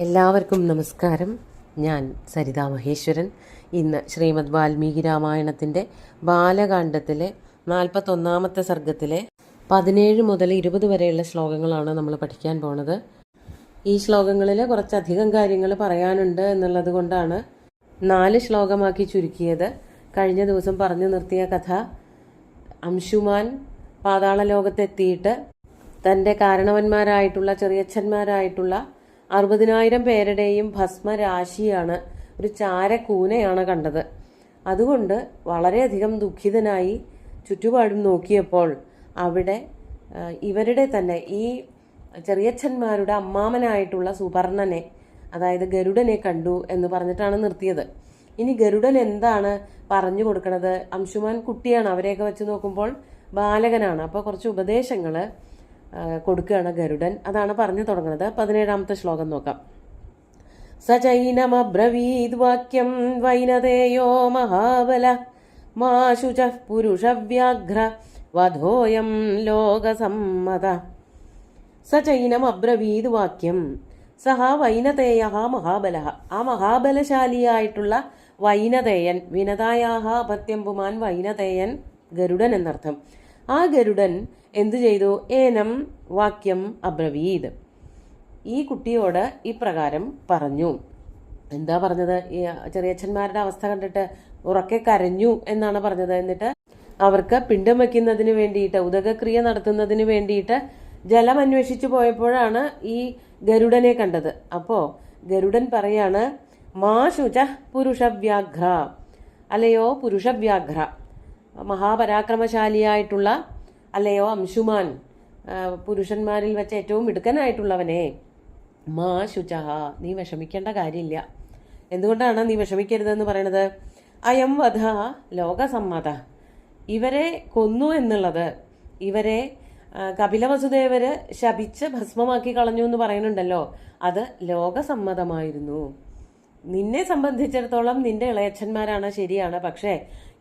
എല്ലാവർക്കും നമസ്കാരം. ഞാൻ സരിതാ മഹേശ്വരൻ. ഇന്ന് ശ്രീമദ് വാൽമീകി രാമായണത്തിൻ്റെ ബാലകാണ്ഡത്തിലെ 41-ാമത്തെ സർഗത്തിലെ 17 മുതൽ 20 വരെയുള്ള ശ്ലോകങ്ങളാണ് നമ്മൾ പഠിക്കാൻ പോണത്. ഈ ശ്ലോകങ്ങളിൽ കുറച്ചധികം കാര്യങ്ങൾ പറയാനുണ്ട് എന്നുള്ളത് കൊണ്ടാണ് 4 ശ്ലോകമാക്കി ചുരുക്കിയത്. കഴിഞ്ഞ ദിവസം പറഞ്ഞു നിർത്തിയ കഥ, അംശുമാൻ പാതാള ലോകത്തെത്തിയിട്ട് തൻ്റെ കാരണവന്മാരായിട്ടുള്ള ചെറിയച്ഛന്മാരായിട്ടുള്ള 60,000 പേരുടെയും ഭസ്മരാശിയാണ്, ഒരു ചാരക്കൂനയാണ് കണ്ടത്. അതുകൊണ്ട് വളരെയധികം ദുഃഖിതനായി ചുറ്റുപാടും നോക്കിയപ്പോൾ അവിടെ ഇവരുടെ തന്നെ ഈ ചെറിയച്ഛന്മാരുടെ അമ്മാമനായിട്ടുള്ള സുപർണനെ, അതായത് ഗരുഡനെ കണ്ടു എന്ന് പറഞ്ഞിട്ടാണ് നിർത്തിയത്. ഇനി ഗരുഡൻ എന്താണ് പറഞ്ഞു കൊടുക്കണത്? അംശുമാൻ കുട്ടിയാണ്, അവരെയൊക്കെ വെച്ച് നോക്കുമ്പോൾ ബാലകനാണ്. അപ്പോൾ കുറച്ച് ഉപദേശങ്ങൾ കൊടുക്കുകയാണ് ഗരുഡൻ. അതാണ് പറഞ്ഞു തുടങ്ങുന്നത്. 17-ാമത്തെ ശ്ലോകം നോക്കാം. സചൈനമബ്രവീദ് വാക്യം വൈനതേയോ മഹാബല മാശുച പുരുഷവ്യാഘ്ര വധോയം ലോകസമ്മത. സചൈനമബ്രവീദ് വാക്യം, സഹ വൈനതേയ മഹാബല. ആ മഹാബലശാലിയായിട്ടുള്ള വൈനതേയൻ, വിനതായാഹ അപത്യം പുമാൻ വൈനതേയൻ, ഗരുഡൻ എന്നർത്ഥം. ആ ഗരുഡൻ എന്തു ചെയ്തു? ഏനം വാക്യം അബ്രവീദ്, ഈ കുട്ടിയോട് ഇപ്രകാരം പറഞ്ഞു. എന്താ പറഞ്ഞത്? ഈ ചെറിയച്ഛന്മാരുടെ അവസ്ഥ കണ്ടിട്ട് ഉറക്കെ കരഞ്ഞു എന്നാണ് പറഞ്ഞത്. എന്നിട്ട് അവർക്ക് പിണ്ടം വയ്ക്കുന്നതിന് വേണ്ടിയിട്ട്, ഉദകക്രിയ നടത്തുന്നതിന് വേണ്ടിയിട്ട് ജലം അന്വേഷിച്ചു പോയപ്പോഴാണ് ഈ ഗരുഡനെ കണ്ടത്. അപ്പോ ഗരുഡൻ പറയാണ്, മാ ശുച പുരുഷവ്യാഘ്ര, അല്ലയോ പുരുഷവ്യാഘ്ര, മഹാപരാക്രമശാലിയായിട്ടുള്ള, അല്ലയോ അംശുമാൻ, പുരുഷന്മാരിൽ വെച്ച് ഏറ്റവും മിടുക്കനായിട്ടുള്ളവനെ, മാ ശുചഹ, നീ വിഷമിക്കേണ്ട കാര്യമില്ല. എന്തുകൊണ്ടാണ് നീ വിഷമിക്കരുതെന്ന് പറയണത്? അയം വധ ലോകസമ്മത, ഇവരെ കൊന്നു എന്നുള്ളത്, ഇവരെ കപിലവസുദേവര് ശപിച്ച് ഭസ്മമാക്കി കളഞ്ഞു എന്ന് പറയുന്നുണ്ടല്ലോ, അത് ലോകസമ്മതമായിരുന്നു. നിന്നെ സംബന്ധിച്ചിടത്തോളം നിന്റെ ഇളയച്ഛന്മാരാണ്, ശരിയാണ്. പക്ഷേ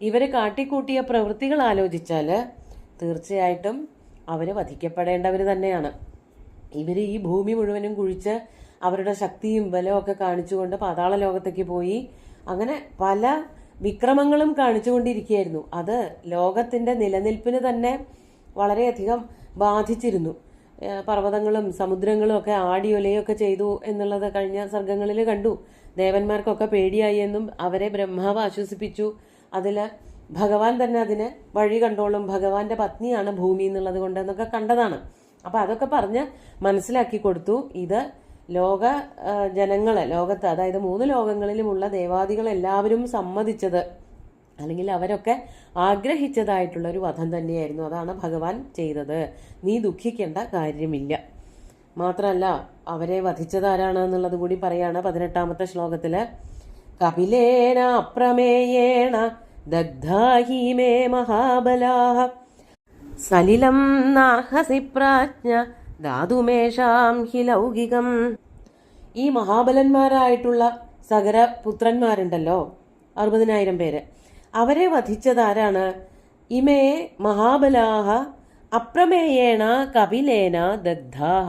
ഇവര് കാട്ടിക്കൂട്ടിയ പ്രവൃത്തികൾ ആലോചിച്ചാൽ തീർച്ചയായിട്ടും അവർ വധിക്കപ്പെടേണ്ടവർ തന്നെയാണ്. ഇവർ ഈ ഭൂമി മുഴുവനും കുഴിച്ച് അവരുടെ ശക്തിയും ബലവും ഒക്കെ കാണിച്ചുകൊണ്ട് പാതാള ലോകത്തേക്ക് പോയി അങ്ങനെ പല വിക്രമങ്ങളും കാണിച്ചുകൊണ്ടിരിക്കുകയായിരുന്നു. അത് ലോകത്തിന്റെ നിലനിൽപ്പിന് തന്നെ വളരെയധികം ബാധിച്ചിരുന്നു. പർവ്വതങ്ങളും സമുദ്രങ്ങളും ഒക്കെ ആടിയൊലയൊക്കെ ചെയ്തു എന്നുള്ളത് കഴിഞ്ഞ സർഗങ്ങളിൽ കണ്ടു. ദേവന്മാർക്കൊക്കെ പേടിയായി എന്നും അവരെ ബ്രഹ്മാവ് ആശ്വസിപ്പിച്ചു. അതിൽ ഭഗവാൻ തന്നെ അതിന് വഴി കണ്ടോളും, ഭഗവാന്റെ പത്നിയാണ് ഭൂമി എന്നുള്ളത് കൊണ്ട് എന്നൊക്കെ കണ്ടതാണ്. അപ്പൊ അതൊക്കെ പറഞ്ഞ് മനസ്സിലാക്കി കൊടുത്തു. ഇത് ലോക ജനങ്ങളെ, ലോകത്ത്, അതായത് 3 ലോകങ്ങളിലുമുള്ള ദേവാദികൾ എല്ലാവരും സമ്മതിച്ചത്, അല്ലെങ്കിൽ അവരൊക്കെ ആഗ്രഹിച്ചതായിട്ടുള്ള ഒരു വധം തന്നെയായിരുന്നു. അതാണ് ഭഗവാൻ ചെയ്തത്. നീ ദുഃഖിക്കേണ്ട കാര്യമില്ല. മാത്രമല്ല, അവരെ വധിച്ചത് ആരാണ് എന്നുള്ളത് കൂടി പറയാണ് 18-ാമത്തെ ശ്ലോകത്തില്. കപിലേന അപ്രമേയേണ ദഗ്ധാഹി മേ മഹാബലാഹ സലിലം നാർഹസി പ്രാജ്ഞ ധാതുമേഷാം ഹി ലൗകികം. ഈ മഹാബലന്മാരായിട്ടുള്ള സകര പുത്രന്മാരുണ്ടല്ലോ, 60,000 പേര്, അവരെ വധിച്ചതാരാണ്? ഇമേ മഹാബലാഹ അപ്രമേയേണ കപിലേന ദഗ്ധാഹ.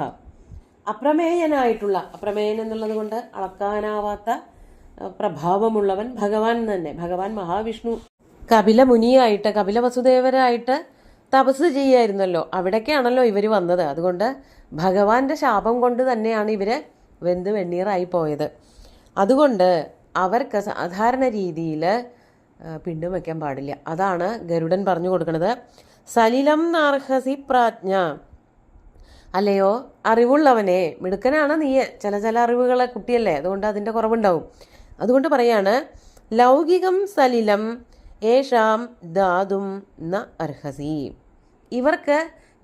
അപ്രമേയനായിട്ടുള്ള, അപ്രമേയൻ എന്നുള്ളത് കൊണ്ട് അളക്കാനാവാത്ത പ്രഭാവമുള്ളവൻ ഭഗവാൻ തന്നെ, ഭഗവാൻ മഹാവിഷ്ണു കപില മുനിയായിട്ട്, കപില വസുദേവരായിട്ട് തപസ് ചെയ്യായിരുന്നല്ലോ. അവിടേക്കാണല്ലോ ഇവർ വന്നത്. അതുകൊണ്ട് ഭഗവാന്റെ ശാപം കൊണ്ട് തന്നെയാണ് ഇവര് വെന്ത് വെണ്ണീറായി പോയത്. അതുകൊണ്ട് അവർക്ക് സാധാരണ രീതിയിൽ പിണ്ടം വയ്ക്കാൻ പാടില്ല. അതാണ് ഗരുഡൻ പറഞ്ഞു കൊടുക്കുന്നത്. സലിലം നാർഹസി പ്രാജ്ഞ, അല്ലയോ അറിവുള്ളവനെ, മിടുക്കനാണ് നീ, ചില അറിവുകളെ കുട്ടിയല്ലേ, അതുകൊണ്ട് അതിൻ്റെ കുറവുണ്ടാവും. അതുകൊണ്ട് പറയാണ്, ലൗകികം സലിലം ഏഷാം ദാതും ന അർഹസി, ഇവർക്ക്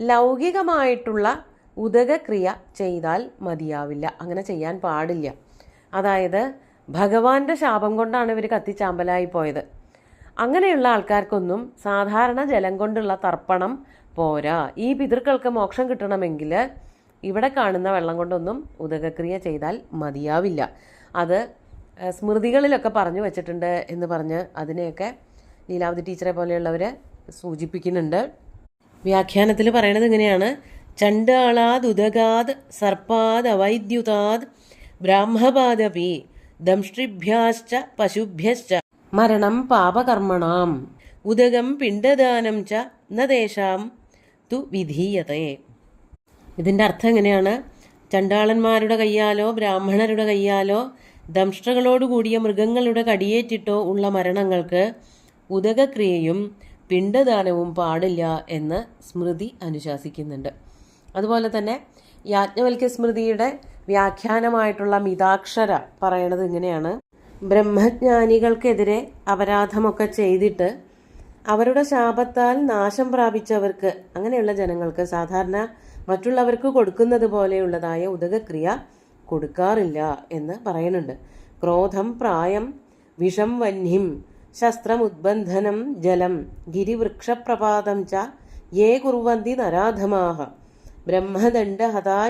ലൗകികമായിട്ടുള്ള ഉദകക്രിയ ചെയ്താൽ മതിയാവില്ല, അങ്ങനെ ചെയ്യാൻ പാടില്ല. അതായത് ഭഗവാന്റെ ശാപം കൊണ്ടാണ് ഇവർ കത്തിച്ചാമ്പലായി പോയത്. അങ്ങനെയുള്ള ആൾക്കാർക്കൊന്നും സാധാരണ ജലം കൊണ്ടുള്ള തർപ്പണം പോരാ. ഈ പിതൃക്കൾക്ക് മോക്ഷം കിട്ടണമെങ്കിൽ ഇവിടെ കാണുന്ന വെള്ളം കൊണ്ടൊന്നും ഉദകക്രിയ ചെയ്താൽ മതിയാവില്ല. അത് സ്മൃതികളിലൊക്കെ പറഞ്ഞു വച്ചിട്ടുണ്ട് എന്ന് പറഞ്ഞ് അതിനെയൊക്കെ ലീലാവതി ടീച്ചറെ പോലെയുള്ളവർ സൂചിപ്പിക്കുന്നുണ്ട്. വ്യാഖ്യാനത്തിൽ പറയണത് ഇങ്ങനെയാണ്: ചണ്ടാളാദ് ഉദകാദ് സർപ്പാദ് അവൈദ്യുതാദ് ബ്രാഹ്മപാദപി ദംഷ്ട്രിഭ്യാശ്ച പശുഭ്യശ്ച മരണം പാപകർമ്മണാം ഉദകം പിണ്ഡദാനം ച നദേശാം തു വിധീയതേ. ഇതിൻ്റെ അർത്ഥം എങ്ങനെയാണ്? ചണ്ടാളന്മാരുടെ കയ്യാലോ ബ്രാഹ്മണരുടെ കയ്യാലോ ദംഷ്ട്രകളോടുകൂടിയ മൃഗങ്ങളുടെ കടിയേറ്റിട്ടോ ഉള്ള മരണങ്ങൾക്ക് ഉദകക്രിയയും പിണ്ഡദാനവും പാടില്ല എന്ന് സ്മൃതി അനുശാസിക്കുന്നുണ്ട്. അതുപോലെ തന്നെ യാജ്ഞവൽക്യ സ്മൃതിയുടെ വ്യാഖ്യാനമായിട്ടുള്ള മിതാക്ഷര പറയണത് ഇങ്ങനെയാണ്: ബ്രഹ്മജ്ഞാനികൾക്കെതിരെ അപരാധമൊക്കെ ചെയ്തിട്ട് അവരുടെ ശാപത്താൽ നാശം പ്രാപിച്ചവർക്ക്, അങ്ങനെയുള്ള ജനങ്ങൾക്ക് സാധാരണ മറ്റുള്ളവർക്ക് കൊടുക്കുന്നത് പോലെയുള്ളതായ ഉദകക്രിയ കൊടുക്കാറില്ല എന്ന് പറയുന്നുണ്ട്. ക്രോധം പ്രായം വിഷം വന്യം ശസ്ത്രമുദ്ബന്ധനം ജലം ഗിരിവൃക്ഷപ്രപാതം ച യേ കുർവന്തി നരാധമാഃ ബ്രഹ്മദണ്ഡഹതാ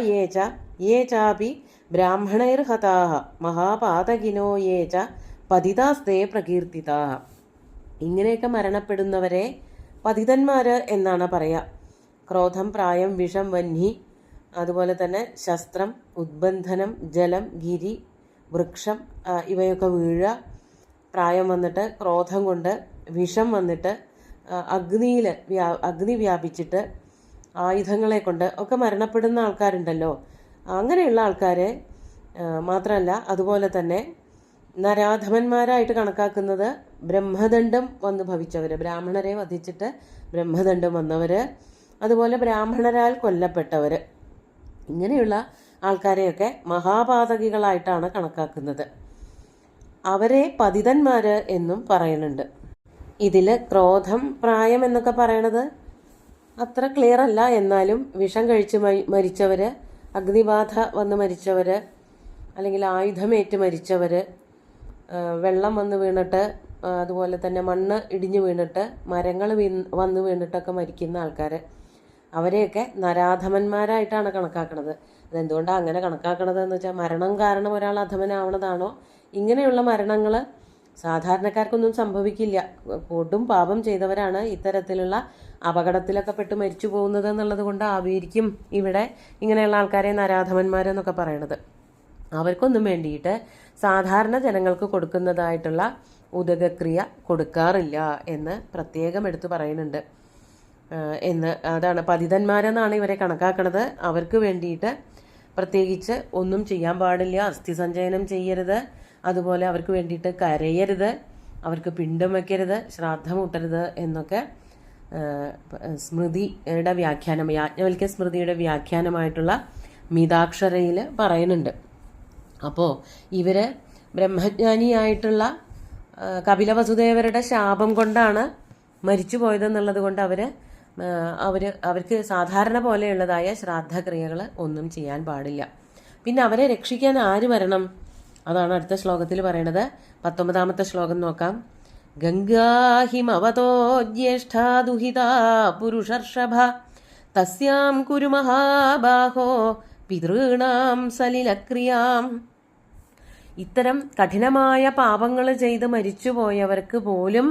യേ ചാപി ബ്രാഹ്മണൈർഹതാഃ മഹാപാതകിനോ യേ ച പതിതാസ്തേ പ്രകീർത്തിതാഃ. ഇങ്ങനെയൊക്കെ മരണപ്പെടുന്നവരെ പതിതന്മാര് എന്നാണ് പറയുക. ക്രോധം പ്രായം വിഷം വന്നി, അതുപോലെ തന്നെ ശസ്ത്രം ഉദ്ബന്ധനം ജലം ഗിരി വൃക്ഷം ഇവയൊക്കെ വീഴുക, പ്രായം വന്നിട്ട് ക്രോധം കൊണ്ട്, വിഷം വന്നിട്ട് അഗ്നി വ്യാപിച്ചിട്ട് ആയുധങ്ങളെ കൊണ്ട് ഒക്കെ മരണപ്പെടുന്ന ആൾക്കാരുണ്ടല്ലോ. അങ്ങനെയുള്ള ആൾക്കാരെ മാത്രമല്ല, അതുപോലെ തന്നെ നരാധമന്മാരായിട്ട് കണക്കാക്കുന്നത് ബ്രഹ്മദണ്ഡം വന്ന് ഭവിച്ചവർ, ബ്രാഹ്മണരെ വധിച്ചിട്ട് ബ്രഹ്മദണ്ഡം വന്നവർ, അതുപോലെ ബ്രാഹ്മണരാൽ കൊല്ലപ്പെട്ടവർ, ഇങ്ങനെയുള്ള ആൾക്കാരെയൊക്കെ മഹാപാതകികളായിട്ടാണ് കണക്കാക്കുന്നത്. അവരെ പതിതന്മാർ എന്നും പറയുന്നുണ്ട്. ഇതിൽ ക്രോധം പ്രായം എന്നൊക്കെ പറയണത് അത്ര ക്ലിയർ അല്ല. എന്നാലും വിഷം കഴിച്ച് മരിച്ചവർ, അഗ്നിബാധ വന്ന് മരിച്ചവർ, അല്ലെങ്കിൽ ആയുധമേറ്റ് മരിച്ചവർ, വെള്ളം വന്ന് വീണിട്ട്, അതുപോലെ തന്നെ മണ്ണ് ഇടിഞ്ഞു വീണിട്ട്, മരങ്ങൾ വന്ന് വീണിട്ടൊക്കെ മരിക്കുന്ന ആൾക്കാർ, അവരെയൊക്കെ നരാധമന്മാരായിട്ടാണ് കണക്കാക്കുന്നത്. അതെന്തുകൊണ്ടാണ് അങ്ങനെ കണക്കാക്കണത് എന്ന് വെച്ചാൽ, മരണം കാരണം ഒരാൾ അധമനാവണതാണോ? ഇങ്ങനെയുള്ള മരണങ്ങൾ സാധാരണക്കാർക്കൊന്നും സംഭവിക്കില്ല. കൊടും പാപം ചെയ്തവരാണ് ഇത്തരത്തിലുള്ള അപകടത്തിലൊക്കെ പെട്ട് മരിച്ചു പോകുന്നത് എന്നുള്ളത് കൊണ്ട് ആയിരിക്കും ഇവിടെ ഇങ്ങനെയുള്ള ആൾക്കാരെ നരാധമന്മാരെന്നൊക്കെ പറയണത്. അവർക്കൊന്നും വേണ്ടിയിട്ട് സാധാരണ ജനങ്ങൾക്ക് കൊടുക്കുന്നതായിട്ടുള്ള ഉദകക്രിയ കൊടുക്കാറില്ല എന്ന് പ്രത്യേകം എടുത്തു പറയുന്നുണ്ട്. അതാണ് പതിതന്മാരെന്നാണ് ഇവരെ കണക്കാക്കണത്. അവർക്ക് വേണ്ടിയിട്ട് പ്രത്യേകിച്ച് ഒന്നും ചെയ്യാൻ പാടില്ല, അസ്ഥിസഞ്ചയനം ചെയ്യരുത്, അതുപോലെ അവർക്ക് വേണ്ടിയിട്ട് കരയരുത്, അവർക്ക് പിണ്ടം വയ്ക്കരുത്, ശ്രാദ്ധമൂട്ടരുത് എന്നൊക്കെ സ്മൃതിയുടെ വ്യാഖ്യാനം, യാജ്ഞവൽക്യ സ്മൃതിയുടെ വ്യാഖ്യാനമായിട്ടുള്ള മിതാക്ഷരയിൽ പറയുന്നുണ്ട്. അപ്പോൾ ഇവർ ബ്രഹ്മജ്ഞാനിയായിട്ടുള്ള കപിലവസുദേവരുടെ ശാപം കൊണ്ടാണ് മരിച്ചു പോയതെന്നുള്ളത് കൊണ്ട് അവർക്ക് സാധാരണ പോലെയുള്ളതായ ശ്രാദ്ധക്രിയകൾ ഒന്നും ചെയ്യാൻ പാടില്ല. പിന്നെ അവരെ രക്ഷിക്കാൻ ആര് വരണം? അതാണ് അടുത്ത ശ്ലോകത്തിൽ പറയണത്. 19ാമത്തെ ശ്ലോകം നോക്കാം. ഗംഗാഹിമവതോ ജ്യേഷ്ഠാ ദുഹിതാ പുരുഷർഷഭ തസ്യാം കുരു മഹാബാഹോ പിതൃണാം സലിലക്രിയാം. ഇത്തരം കഠിനമായ പാപങ്ങൾ ചെയ്ത് മരിച്ചുപോയവർക്ക് പോലും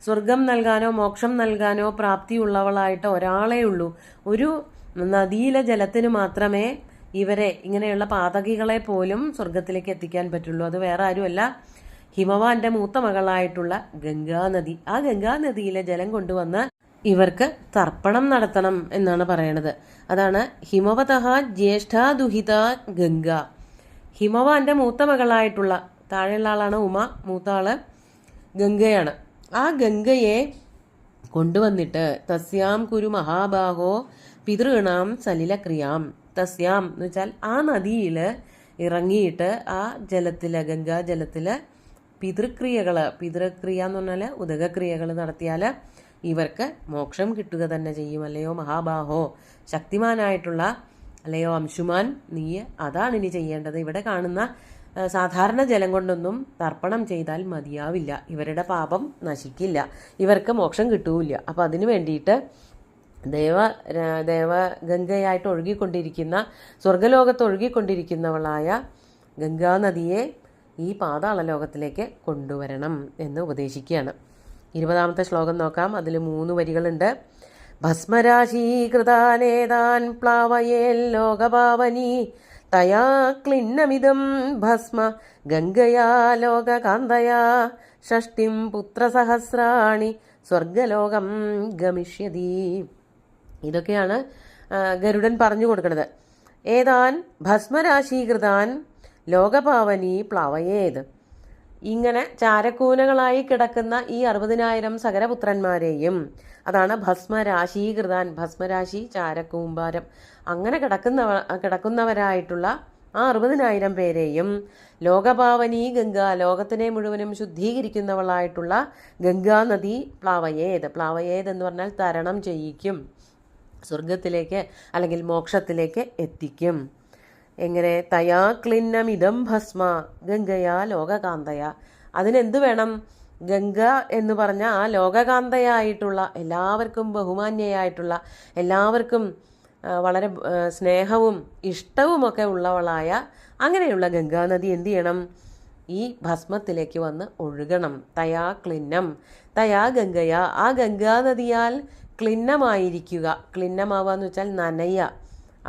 സ്വർഗം നൽകാനോ മോക്ഷം നൽകാനോ പ്രാപ്തിയുള്ളവളായിട്ട് ഒരാളേ ഉള്ളൂ. ഒരു നദിയിലെ ജലത്തിന് മാത്രമേ ഇവരെ, ഇങ്ങനെയുള്ള പാതകികളെ പോലും സ്വർഗത്തിലേക്ക് എത്തിക്കാൻ പറ്റുള്ളൂ. അത് വേറെ ആരുമല്ല, ഹിമവാന്റെ മൂത്ത മകളായിട്ടുള്ള ഗംഗാനദി. ആ ഗംഗാനദിയിലെ ജലം കൊണ്ടുവന്ന് ഇവർക്ക് തർപ്പണം നടത്തണം എന്നാണ് പറയണത്. അതാണ് ഹിമവതഃ ജ്യേഷ്ഠാ ദുഹിത ഗംഗ. ഹിമവാന്റെ മൂത്ത മകളായിട്ടുള്ള, താഴെയുള്ള ആളാണ് ഉമ, മൂത്ത ആള് ഗംഗയാണ്. ആ ഗംഗയെ കൊണ്ടുവന്നിട്ട് തസ്യാം കുരു മഹാബാഹോ പിതൃണാം സലിലക്രിയാം. തസ്യാം എന്ന് വെച്ചാൽ ആ നദിയിൽ ഇറങ്ങിയിട്ട് ആ ജലത്തിൽ, ഗംഗാജലത്തിൽ പിതൃക്രിയ എന്ന് പറഞ്ഞാൽ ഉദകക്രിയകൾ നടത്തിയാൽ ഇവർക്ക് മോക്ഷം കിട്ടുക തന്നെ ചെയ്യും. അല്ലയോ മഹാബാഹോ, ശക്തിമാനായിട്ടുള്ള അല്ലയോ അംശുമാൻ, നീ അതാണ് ഇനി ചെയ്യേണ്ടത്. ഇവിടെ കാണുന്ന സാധാരണ ജലം കൊണ്ടൊന്നും തർപ്പണം ചെയ്താൽ മതിയാവില്ല, ഇവരുടെ പാപം നശിക്കില്ല, ഇവർക്ക് മോക്ഷം കിട്ടൂല്ല. അപ്പം അതിനു വേണ്ടിയിട്ട് ദേവഗംഗയായിട്ട് ഒഴുകിക്കൊണ്ടിരിക്കുന്ന, സ്വർഗലോകത്ത് ഒഴുകിക്കൊണ്ടിരിക്കുന്നവളായ ഗംഗാനദിയെ ഈ പാതാള ലോകത്തിലേക്ക് കൊണ്ടുവരണം എന്ന് ഉപദേശിക്കുകയാണ്. 20ാമത്തെ ശ്ലോകം നോക്കാം. അതിൽ 3 വരികളുണ്ട്. ഭസ്മരാശീകൃതാനേതാൻ പ്ലാവയേൽ ലോകപാവനി തയാ ക്ലിന്നമിദം ഭസ്മ ഗംഗയാ ലോകകാന്തയാ ഷഷ്ടിം പുത്രസഹസ്രാണി സ്വർഗലോകം ഗമിഷ്യതി. ഇതൊക്കെയാണ് ഗരുഡൻ പറഞ്ഞു കൊടുക്കുന്നത്. ഏതാൻ ഭസ്മരാശീകൃതാൻ ലോകപാവനി പ്ലവയേത്. ഇങ്ങനെ ചാരക്കൂനകളായി കിടക്കുന്ന ഈ 60,000 സകരപുത്രന്മാരെയും, അതാണ് ഭസ്മരാശീകൃതാൻ, ഭസ്മരാശി ചാരക്കൂമ്പാരം, അങ്ങനെ കിടക്കുന്നവരായിട്ടുള്ള ആ 60,000 പേരെയും ലോകപാവനി ഗംഗ, ലോകത്തിനെ മുഴുവനും ശുദ്ധീകരിക്കുന്നവളായിട്ടുള്ള ഗംഗാനദി പ്ലവയേത്, പ്ലവയേത് എന്ന് പറഞ്ഞാൽ തരണം ചെയ്യിക്കും, സ്വർഗത്തിലേക്ക് അല്ലെങ്കിൽ മോക്ഷത്തിലേക്ക് എത്തിക്കും. എങ്ങനെ? തയാ ക്ലിന്നമിദം ഭസ്മ ഗംഗയാ ലോകകാന്തയ. അതിനെന്ത് വേണം? ഗംഗ എന്ന് പറഞ്ഞ ആ ലോകകാന്തയായിട്ടുള്ള, എല്ലാവർക്കും ബഹുമാന്യയായിട്ടുള്ള, എല്ലാവർക്കും വളരെ സ്നേഹവും ഇഷ്ടവുമൊക്കെ ഉള്ളവളായ അങ്ങനെയുള്ള ഗംഗാനദി എന്ത് ചെയ്യണം? ഈ ഭസ്മത്തിലേക്ക് വന്ന് ഒഴുകണം. തയാ ക്ലിന്നം, തയാ ഗംഗയ, ആ ഗംഗാനദിയാൽ ക്ലിന്നമായിരിക്കുക. ക്ലിന്നമാവുക എന്ന് വെച്ചാൽ നനയ.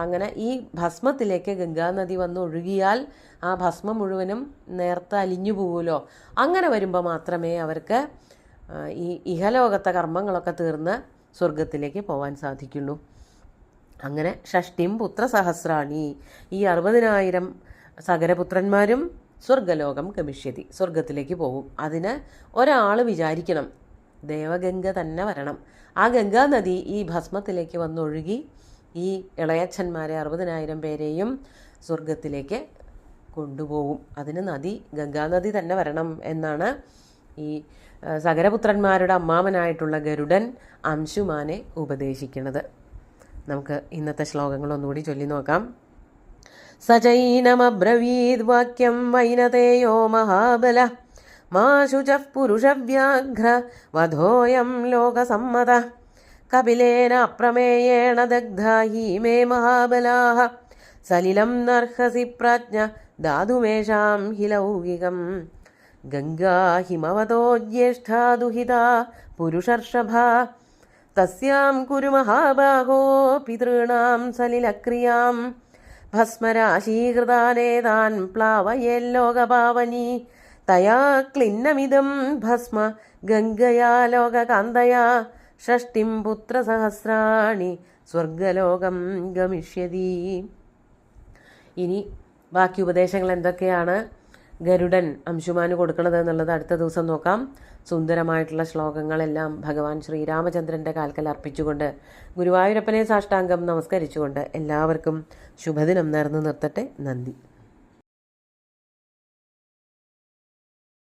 അങ്ങനെ ഈ ഭസ്മത്തിലേക്ക് ഗംഗാനദി വന്ന് ഒഴുകിയാൽ ആ ഭസ്മം മുഴുവനും നേർത്ത് അലിഞ്ഞു പോവുമല്ലോ. അങ്ങനെ വരുമ്പോൾ മാത്രമേ അവർക്ക് ഈ ഇഹലോകത്തെ കർമ്മങ്ങളൊക്കെ തീർന്ന് സ്വർഗത്തിലേക്ക് പോകാൻ സാധിക്കുള്ളൂ. അങ്ങനെ ഷഷ്ടിം പുത്രസഹസ്രാണി, ഈ 60,000 സകരപുത്രന്മാരും സ്വർഗലോകം ഗമിഷ്യതി, സ്വർഗത്തിലേക്ക് പോകും. അതിന് ഒരാൾ വിചാരിക്കണം, ദേവഗംഗ തന്നെ വരണം. ആ ഗംഗാനദി ഈ ഭസ്മത്തിലേക്ക് വന്നൊഴുകി ഈ ഇളയച്ഛന്മാരെ 60,000 പേരെയും സ്വർഗത്തിലേക്ക് കൊണ്ടുപോകും. അതിന് ഗംഗാനദി തന്നെ വരണം എന്നാണ് ഈ സകരപുത്രന്മാരുടെ അമ്മാമനായിട്ടുള്ള ഗരുഡൻ അംശുമാനെ ഉപദേശിക്കുന്നത്. നമുക്ക് ഇന്നത്തെ ശ്ലോകങ്ങൾ ഒന്നുകൂടി ചൊല്ലി നോക്കാം. സചൈനമബ്രവീദ് വാക്യം വൈനതേയോ മഹാബല മാ ശുചഃ പുരുഷവ്യാഘ്ര വധോയം ലോകസമ്മത കപിലേന അപ്രമേയേണ ദഗ്ധാ ഹി മേ മഹാബലാഃ സലിലം നർഹസി പ്രാജ്ഞ ദാതുമേഷാം ഹി ലൗകികം ഗംഗാ ഹിമവതോ ജ്യേഷ്ഠാ ദുഹിതാ പുരുഷർഷഭ തസ്യാം കുരു മഹാബാഹോ പിതॄണാം സലിലക്രിയാം ഭസ്മരാശീകൃതാനേതാൻ പ്ലാവയേല്ലോകപാവനി തയാ ക്ലിന്നമിദം ഭസ്മ ഗംഗയാ ലോകകാന്തയാ ഷഷ്ടിം പുത്രസഹസ്രാണി സ്വർഗലോകം ഗമിഷ്യതി. ഇനി ബാക്കി ഉപദേശങ്ങൾ എന്തൊക്കെയാണ് ഗരുഡൻ അംശുമാന് കൊടുക്കുന്നത് എന്നുള്ളത് അടുത്ത ദിവസം നോക്കാം. സുന്ദരമായിട്ടുള്ള ശ്ലോകങ്ങളെല്ലാം ഭഗവാൻ ശ്രീരാമചന്ദ്രൻ്റെ കാൽക്കൽ അർപ്പിച്ചുകൊണ്ട് ഗുരുവായൂരപ്പനെ സാഷ്ടാംഗം നമസ്കരിച്ചുകൊണ്ട് എല്ലാവർക്കും ശുഭദിനം നേർന്നു നിർത്തട്ടെ. നന്ദി.